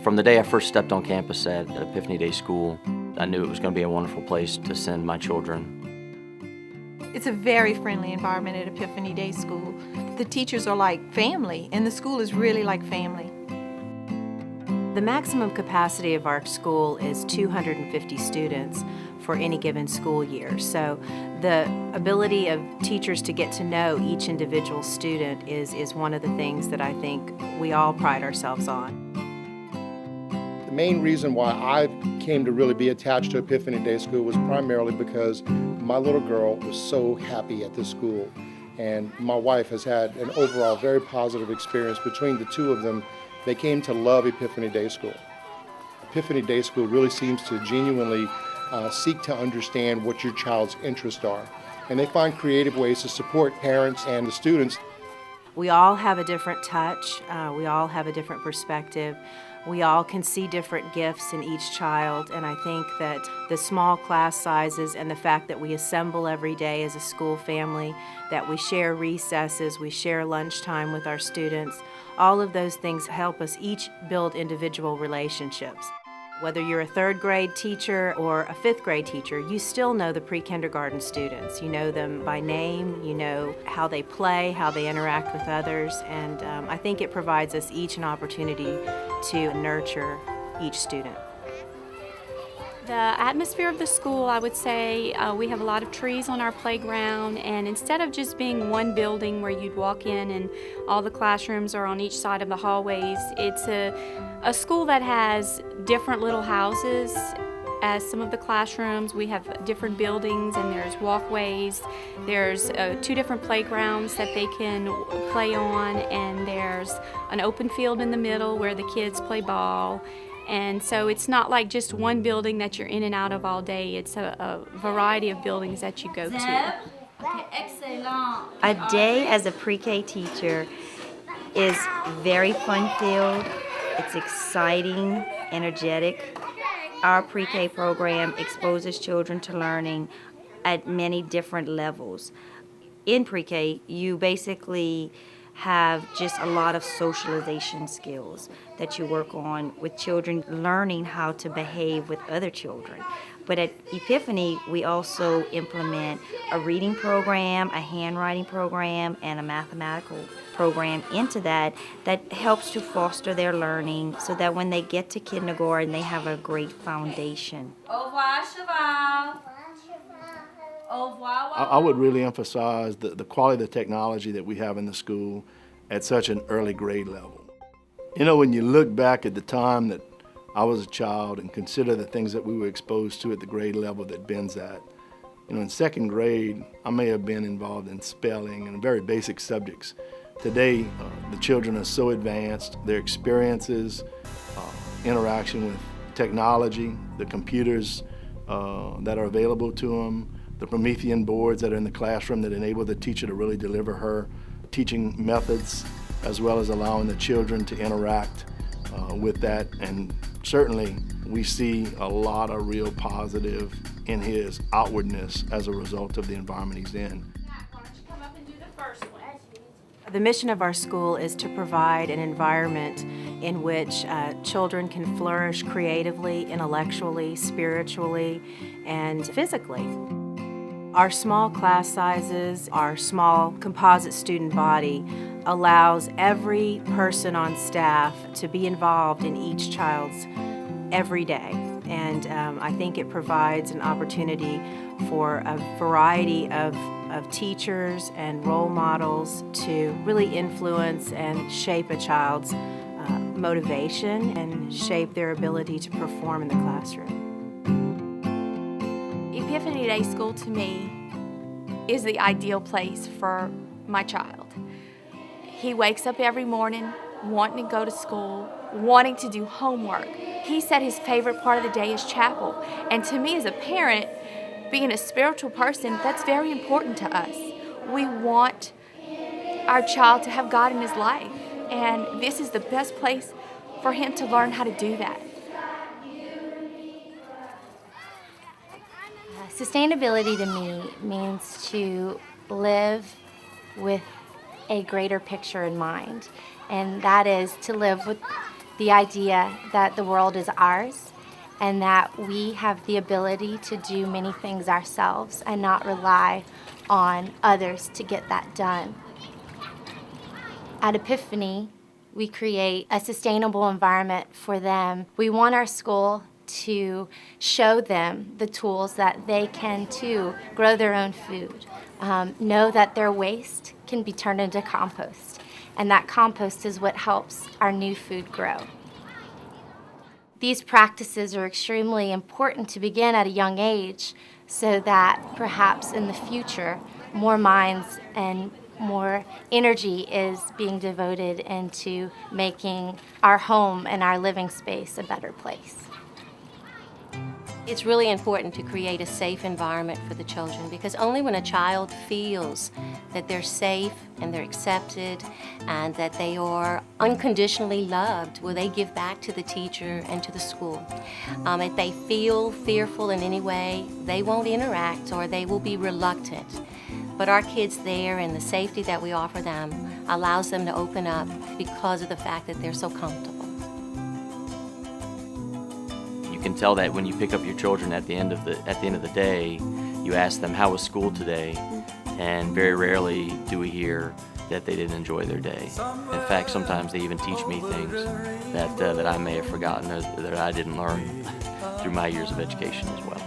From the day I first stepped on campus at Epiphany Day School, I knew it was going to be a wonderful place to send my children. It's a very friendly environment at Epiphany Day School. The teachers are like family, and the school is really like family. The maximum capacity of our school is 250 students for any given school year. So the ability of teachers to get to know each individual student is one of the things that I think we all pride ourselves on. The main reason why I came to really be attached to Epiphany Day School was primarily because my little girl was so happy at this school. And my wife has had an overall very positive experience between the two of them. They came to love Epiphany Day School. Epiphany Day School really seems to genuinely seek to understand what your child's interests are. And they find creative ways to support parents and the students. We all have a different touch. We all have a different perspective. We all can see different gifts in each child, and I think that the small class sizes and the fact that we assemble every day as a school family, that we share recesses, we share lunchtime with our students, all of those things help us each build individual relationships. Whether you're a third grade teacher or a fifth grade teacher, you still know the pre-kindergarten students. You know them by name, you know how they play, how they interact with others, and I think it provides us each an opportunity to nurture each student. The atmosphere of the school, I would say, we have a lot of trees on our playground, and instead of just being one building where you'd walk in and all the classrooms are on each side of the hallways, it's a school that has different little houses as some of the classrooms. We have different buildings, and there's walkways. There's 2 different playgrounds that they can play on, and there's an open field in the middle where the kids play ball. And so it's not like just one building that you're in and out of all day. It's a variety of buildings that you go to. A day as a pre-K teacher is very fun-filled. It's exciting, energetic. Our pre-K program exposes children to learning at many different levels. In pre-K, you basically have just a lot of socialization skills that you work on with children learning how to behave with other children. But at Epiphany, we also implement a reading program, a handwriting program, and a mathematical program into that helps to foster their learning so that when they get to kindergarten, they have a great foundation. Au revoir, cheval. Au revoir. I would really emphasize the quality of the technology that we have in the school at such an early grade level. You know, when you look back at the time that I was a child and consider the things that we were exposed to at the grade level that Ben's at, you know, in 2nd grade, I may have been involved in spelling and very basic subjects. Today, the children are so advanced, their experiences, interaction with technology, the computers that are available to them, the Promethean boards that are in the classroom that enable the teacher to really deliver her teaching methods, as well as allowing the children to interact with that. And certainly we see a lot of real positive in his outwardness as a result of the environment he's in. The mission of our school is to provide an environment in which children can flourish creatively, intellectually, spiritually, and physically. Our small class sizes, our small composite student body allows every person on staff to be involved in each child's every day. And I think it provides an opportunity for a variety of teachers and role models to really influence and shape a child's motivation and shape their ability to perform in the classroom. Epiphany Day School to me is the ideal place for my child. He wakes up every morning wanting to go to school, wanting to do homework. He said his favorite part of the day is chapel. And to me as a parent, being a spiritual person, that's very important to us. We want our child to have God in his life, and this is the best place for him to learn how to do that. Sustainability to me means to live with a greater picture in mind, and that is to live with the idea that the world is ours and that we have the ability to do many things ourselves and not rely on others to get that done. At Epiphany, we create a sustainable environment for them. We want our school to show them the tools that they can too grow their own food, know that their waste can be turned into compost, and that compost is what helps our new food grow. These practices are extremely important to begin at a young age so that perhaps in the future more minds and more energy is being devoted into making our home and our living space a better place. It's really important to create a safe environment for the children, because only when a child feels that they're safe and they're accepted and that they are unconditionally loved will they give back to the teacher and to the school. If they feel fearful in any way, they won't interact or they will be reluctant. But our kids there and the safety that we offer them allows them to open up because of the fact that they're so comfortable. You can tell that when you pick up your children at the end of the day, you ask them, how was school today? And very rarely do we hear that they didn't enjoy their day. In fact, sometimes they even teach me things that I may have forgotten, that I didn't learn through my years of education as well.